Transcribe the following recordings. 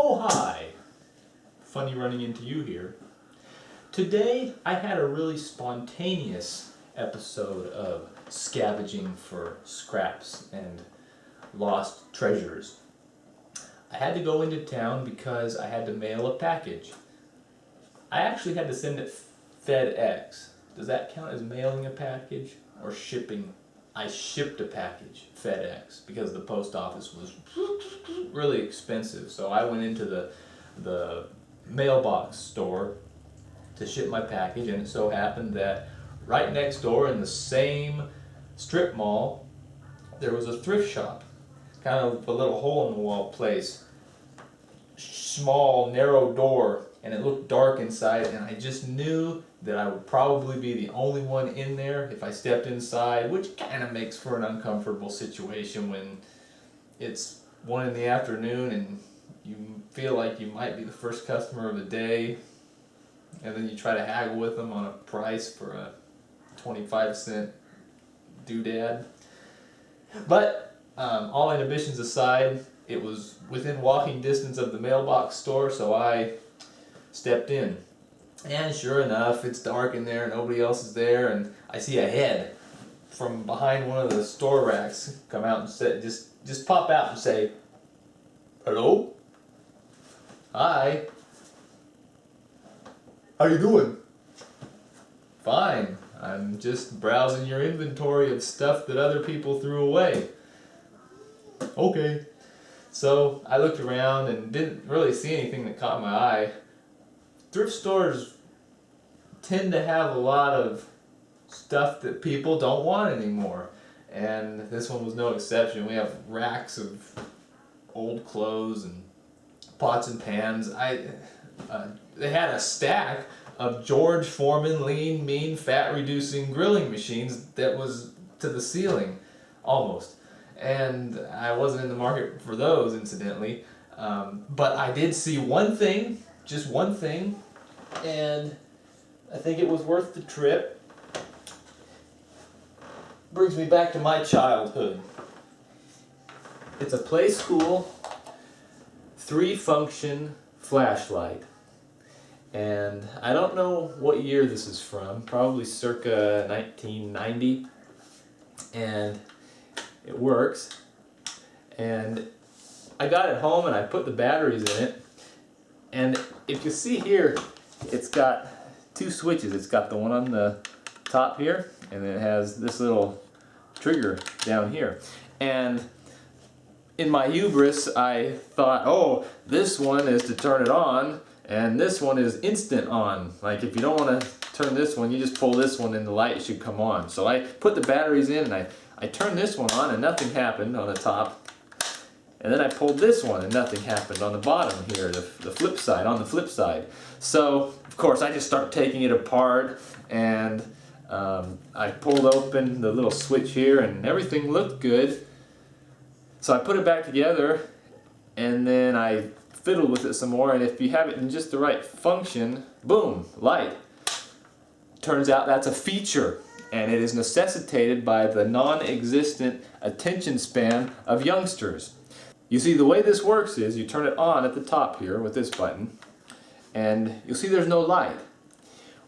Oh hi! Funny running into you here. Today I had a really spontaneous episode of scavenging for scraps and lost treasures. I had to go into town because I had to mail a package. I actually had to send it FedEx. Does that count as mailing a package or shipping? I shipped a package FedEx because the post office was really expensive. So I went into the mailbox store to ship my package, and it so happened that right next door in the same strip mall there was a thrift shop. Kind of a little hole in the wall place. Small, narrow door, and it looked dark inside, and I just knew that I would probably be the only one in there if I stepped inside, which kind of makes for an uncomfortable situation when it's 1 in the afternoon and you feel like you might be the first customer of the day, and then you try to haggle with them on a price for a 25-cent doodad. But all inhibitions aside, it was within walking distance of the mailbox store, so I stepped in. And sure enough, it's dark in there, nobody else is there, and I see a head from behind one of the store racks come out and say, just pop out and say, "Hello? Hi. How you doing?" "Fine. I'm just browsing your inventory of stuff that other people threw away." "Okay." So I looked around and didn't really see anything that caught my eye. Thrift stores tend to have a lot of stuff that people don't want anymore, and this one was no exception. We have racks of old clothes and pots and pans. They had a stack of George Foreman lean, mean, fat-reducing grilling machines that was to the ceiling, almost. And I wasn't in the market for those, incidentally. But I did see one thing, just one thing, and I think it was worth the trip. Brings me back to my childhood. It's a Playskool 3-function flashlight. And I don't know what year this is from, probably circa 1990. And it works. And I got it home and I put the batteries in it. And if you see here, it's got 2 switches. It's got the one on the top here, and then it has this little trigger down here. And in my hubris, I thought, oh, this one is to turn it on, and this one is instant on. Like if you don't want to turn this one, you just pull this one and the light should come on. So I put the batteries in and I turned this one on and nothing happened on the top. And then I pulled this one and nothing happened on the bottom here, the flip side, on the flip side. So, of course, I just start taking it apart, and I pulled open the little switch here and everything looked good. So I put it back together, and then I fiddled with it some more, and if you have it in just the right function, boom, light. Turns out that's a feature, and it is necessitated by the non-existent attention span of youngsters. You see, the way this works is you turn it on at the top here with this button, and you'll see there's no light.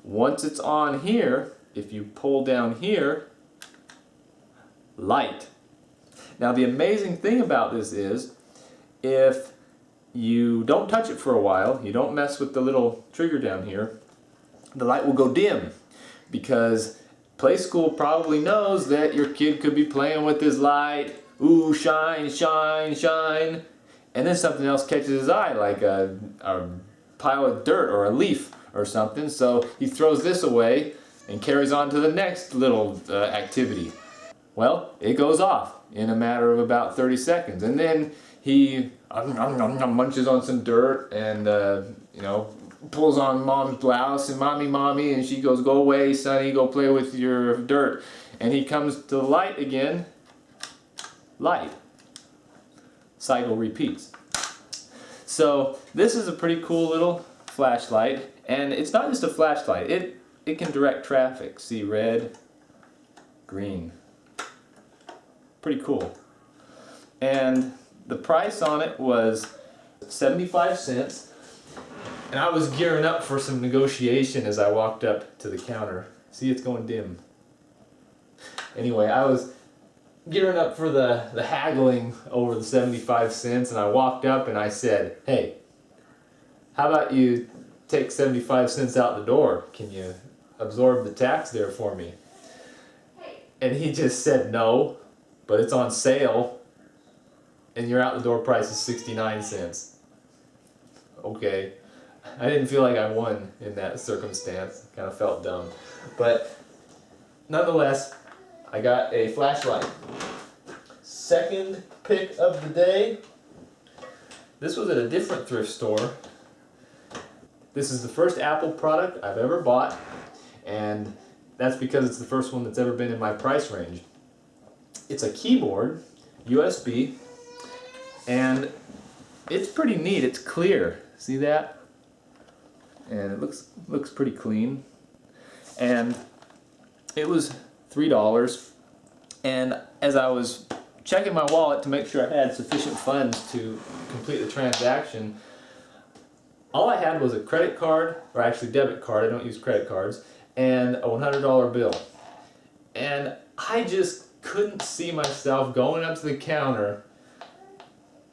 Once it's on here, if you pull down here, light. Now the amazing thing about this is, if you don't touch it for a while, you don't mess with the little trigger down here, the light will go dim, because Playskool probably knows that your kid could be playing with this light. Ooh, shine, shine, shine. And then something else catches his eye, like a pile of dirt or a leaf or something. So he throws this away and carries on to the next little activity. Well, it goes off in a matter of about 30 seconds. And then he munches on some dirt and, pulls on mom's blouse, and mommy, and she goes, "Go away, sonny, go play with your dirt." And he comes to the light again. Light. Cycle repeats. So this is a pretty cool little flashlight, and it's not just a flashlight. It can direct traffic. See, red, green. Pretty cool. And the price on it was 75 cents. And I was gearing up for some negotiation as I walked up to the counter. See, it's going dim. Anyway, I was gearing up for the haggling over the 75 cents, and I walked up and I said, "Hey, how about you take 75 cents out the door? Can you absorb the tax there for me?" And he just said, "No, but it's on sale, and your out the door price is 69 cents. Okay. I didn't feel like I won in that circumstance. Kind of felt dumb. But nonetheless, I got a flashlight. Second pick of the day. This was at a different thrift store. This is the first Apple product I've ever bought, and that's because it's the first one that's ever been in my price range. It's a keyboard, USB, and it's pretty neat. It's clear. See that? And it looks pretty clean. And it was $3. And as I was checking my wallet to make sure I had sufficient funds to complete the transaction, all I had was a credit card, or actually debit card, I don't use credit cards, and a $100 bill. And I just couldn't see myself going up to the counter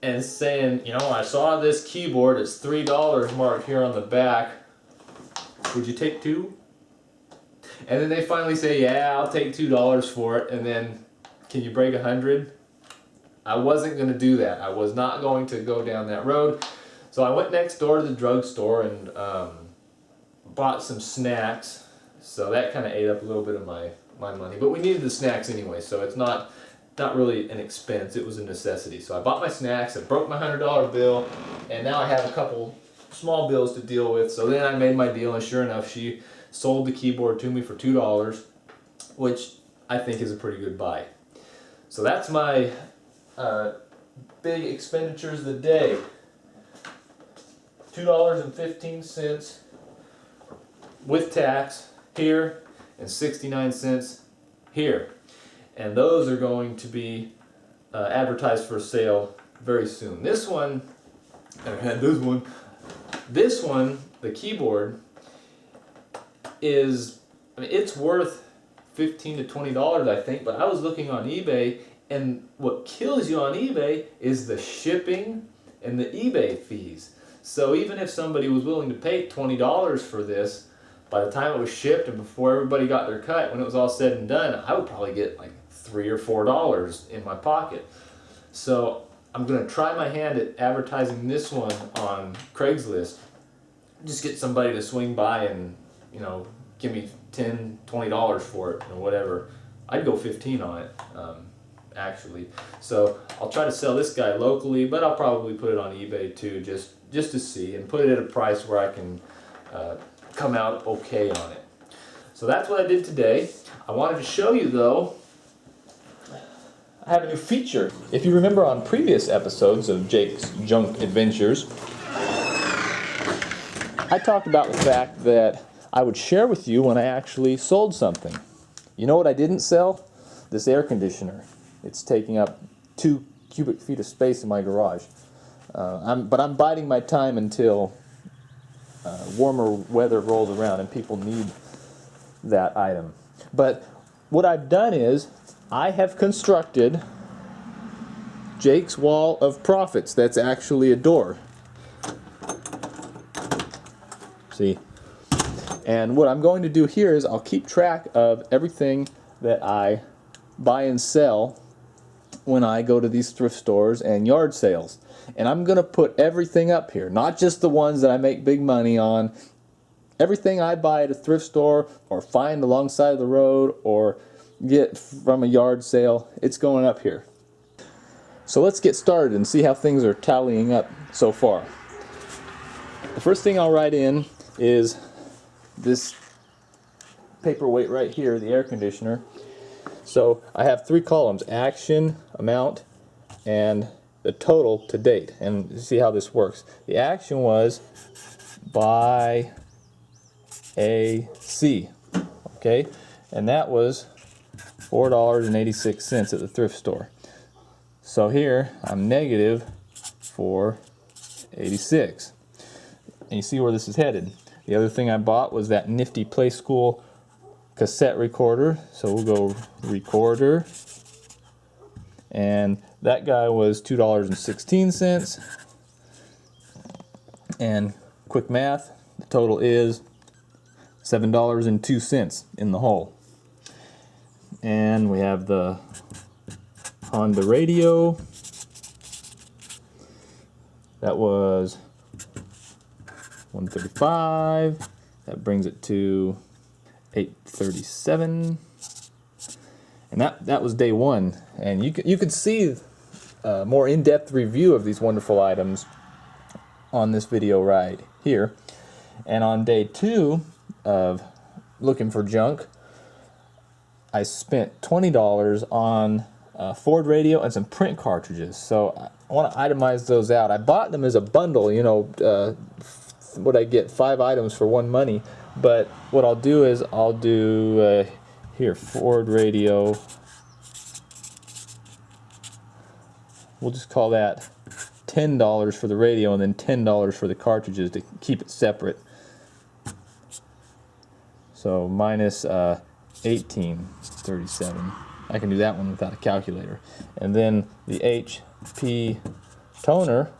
and saying, you know, I saw this keyboard, it's $3 marked here on the back. Would you take two? And then they finally say, yeah, I'll take $2 for it, and then, can you break 100? I wasn't going to do that. I was not going to go down that road. So I went next door to the drugstore and bought some snacks. So that kind of ate up a little bit of my money. But we needed the snacks anyway, so it's not really an expense. It was a necessity. So I bought my snacks, I broke my $100 bill, and now I have a couple small bills to deal with. So then I made my deal, and sure enough, she sold the keyboard to me for $2, which I think is a pretty good buy. So that's my big expenditures of the day. $2.15 with tax here, and 69 cents here. And those are going to be advertised for sale very soon. This one, the keyboard, is, I mean, it's worth $15 to $20, I think, but I was looking on eBay, and what kills you on eBay is the shipping and the eBay fees. So even if somebody was willing to pay $20 for this, by the time it was shipped and before everybody got their cut, when it was all said and done, I would probably get like $3 or $4 in my pocket. So I'm going to try my hand at advertising this one on Craigslist. Just get somebody to swing by and, you know, give me $10, $20 for it or whatever. I'd go 15 on it, actually. So I'll try to sell this guy locally, but I'll probably put it on eBay too, just to see, and put it at a price where I can come out okay on it. So that's what I did today. I wanted to show you though, I have a new feature. If you remember on previous episodes of Jake's Junk Adventures, I talked about the fact that I would share with you when I actually sold something. You know what I didn't sell? This air conditioner. It's taking up 2 cubic feet of space in my garage. But I'm biding my time until warmer weather rolls around and people need that item. But what I've done is I have constructed Jake's Wall of Profits. That's actually a door. See? And what I'm going to do here is I'll keep track of everything that I buy and sell when I go to these thrift stores and yard sales. And I'm going to put everything up here, not just the ones that I make big money on. Everything I buy at a thrift store or find alongside of the road or get from a yard sale, it's going up here. So let's get started and see how things are tallying up so far. The first thing I'll write in is this paperweight right here, the air conditioner. So I have 3 columns: action, amount, and the total to date. And see how this works. The action was buy AC, okay, and that was $4.86 at the thrift store. So here I'm negative for $86. And you see where this is headed. The other thing I bought was that nifty Playskool cassette recorder. So we'll go recorder. And that guy was $2.16. And quick math, the total is $7.02 in the hole. And we have the Honda radio. That was $135. That brings it to $837. And that was day one. And you could see a more in-depth review of these wonderful items on this video right here. And on day two of looking for junk, I spent $20 on a Ford radio and some print cartridges. So I want to itemize those out. I bought them as a bundle, you know, what I get 5 items for one money. But what I'll do is I'll do here, Ford radio. We'll just call that $10 for the radio and then $10 for the cartridges to keep it separate. So minus $18.37. I can do that one without a calculator. And then the HP toner,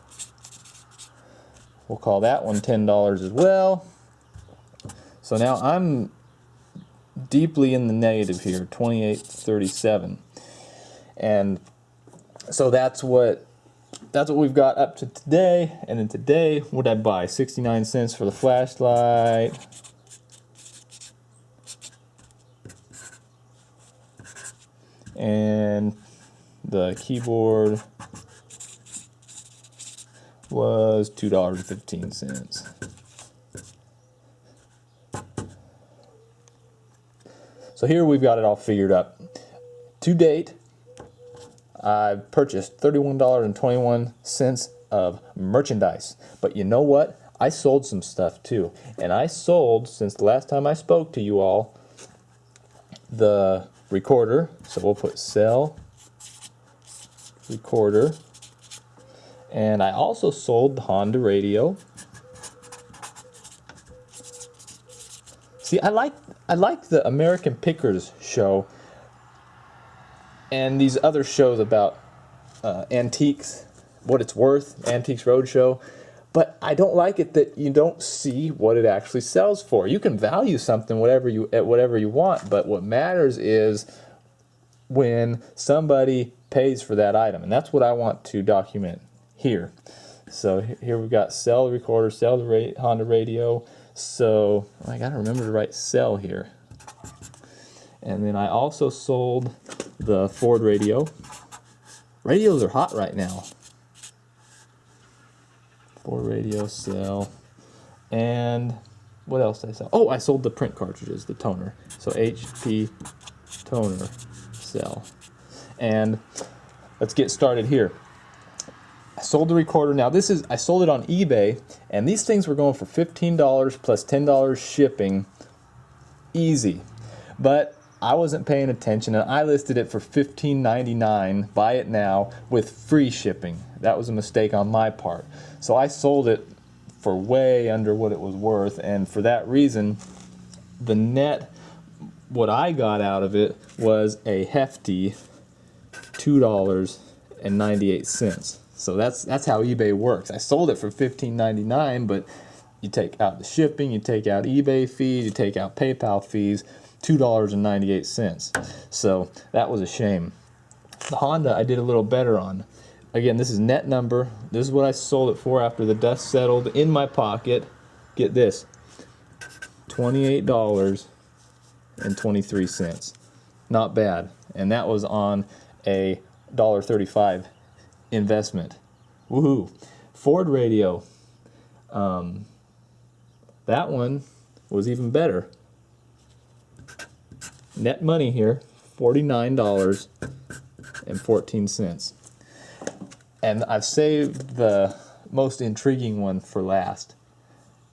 we'll call that one $10 as well. So now I'm deeply in the negative here, $28.37. And so that's what we've got up to today. And then today, what did I buy? 69 cents for the flashlight. And the keyboard was $2.15. So here we've got it all figured up. To date, I've purchased $31.21 of merchandise. But you know what? I sold some stuff too. And I sold, since the last time I spoke to you all, the recorder. So we'll put sell recorder. And I also sold the Honda radio. See, I like the American Pickers show and these other shows about antiques, what it's worth, Antiques Roadshow. But I don't like it that you don't see what it actually sells for. You can value something at whatever you want, but what matters is when somebody pays for that item, and that's what I want to document here. So here we've got sell the recorder, sell the Honda radio. So I gotta remember to write sell here. And then I also sold the Ford radio. Radios are hot right now. Ford radio, sell. And what else did I sell? Oh, I sold the print cartridges, the toner. So HP toner, sell. And let's get started here. I sold the recorder. Now I sold it on eBay, and these things were going for $15 plus $10 shipping, easy. But I wasn't paying attention, and I listed it for $15.99, buy it now, with free shipping. That was a mistake on my part. So I sold it for way under what it was worth, and for that reason, the net, what I got out of it was a hefty $2.98. So that's how eBay works. I sold it for $15.99, but you take out the shipping, you take out eBay fees, you take out PayPal fees, $2.98. So that was a shame. The Honda I did a little better on. Again, this is net number. This is what I sold it for after the dust settled in my pocket. Get this, $28.23. Not bad. And that was on a $1.35 investment. Woohoo. Ford radio. That one was even better. Net money here, $49.14. And I've saved the most intriguing one for last.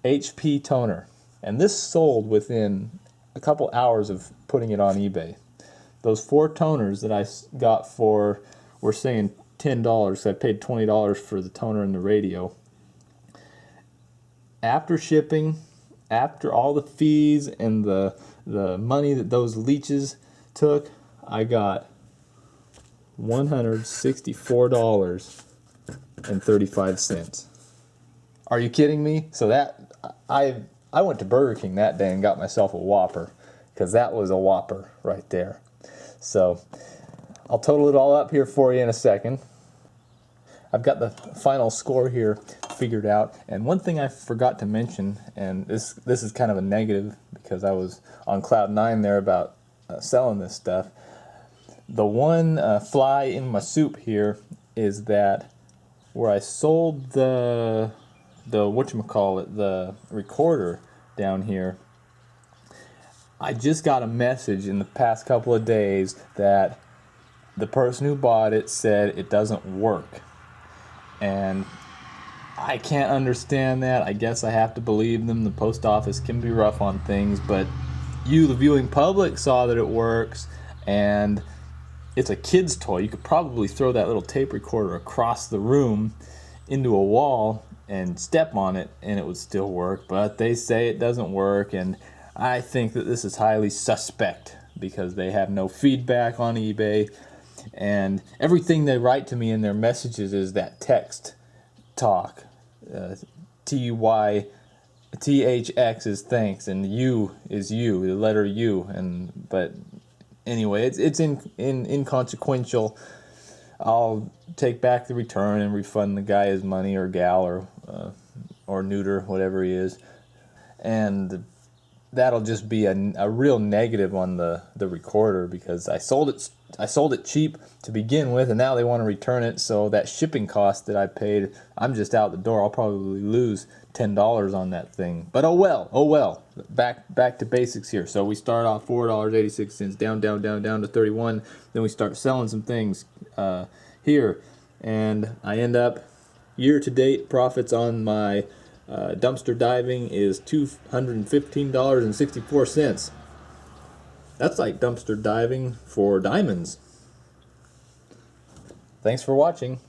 HP toner. And this sold within a couple hours of putting it on eBay. Those 4 toners that I got for, we're saying $10, so I paid $20 for the toner and the radio. after shipping, after all the fees and the money that those leeches took, I got $164.35. Are you kidding me? So that I went to Burger King that day and got myself a Whopper, because that was a Whopper right there. So I'll total it all up here for you in a second. I've got the final score here figured out, and one thing I forgot to mention, and this is kind of a negative because I was on cloud 9 there about selling this stuff. The one fly in my soup here is that where I sold the whatchamacallit, the recorder down here, I just got a message in the past couple of days that the person who bought it said it doesn't work. And I can't understand that. I guess I have to believe them. The post office can be rough on things, but you, the viewing public, saw that it works, and it's a kid's toy. You could probably throw that little tape recorder across the room into a wall and step on it and it would still work, but they say it doesn't work, and I think that this is highly suspect because they have no feedback on eBay, and everything they write to me in their messages is that text talk. TYTHX is thanks, and U is you, the letter U, but anyway, it's inconsequential. I'll take back the return and refund the guy his money, or gal, or neuter, whatever he is, and that'll just be a real negative on the recorder, because I sold it cheap to begin with, and now they want to return it. So that shipping cost that I paid, I'm just out the door. I'll probably lose $10 on that thing. But oh well. Back to basics here. So we start off $4.86 down to 31. Then we start selling some things here, and I end up year-to-date profits on my dumpster diving is $215.64. That's like dumpster diving for diamonds. Thanks for watching.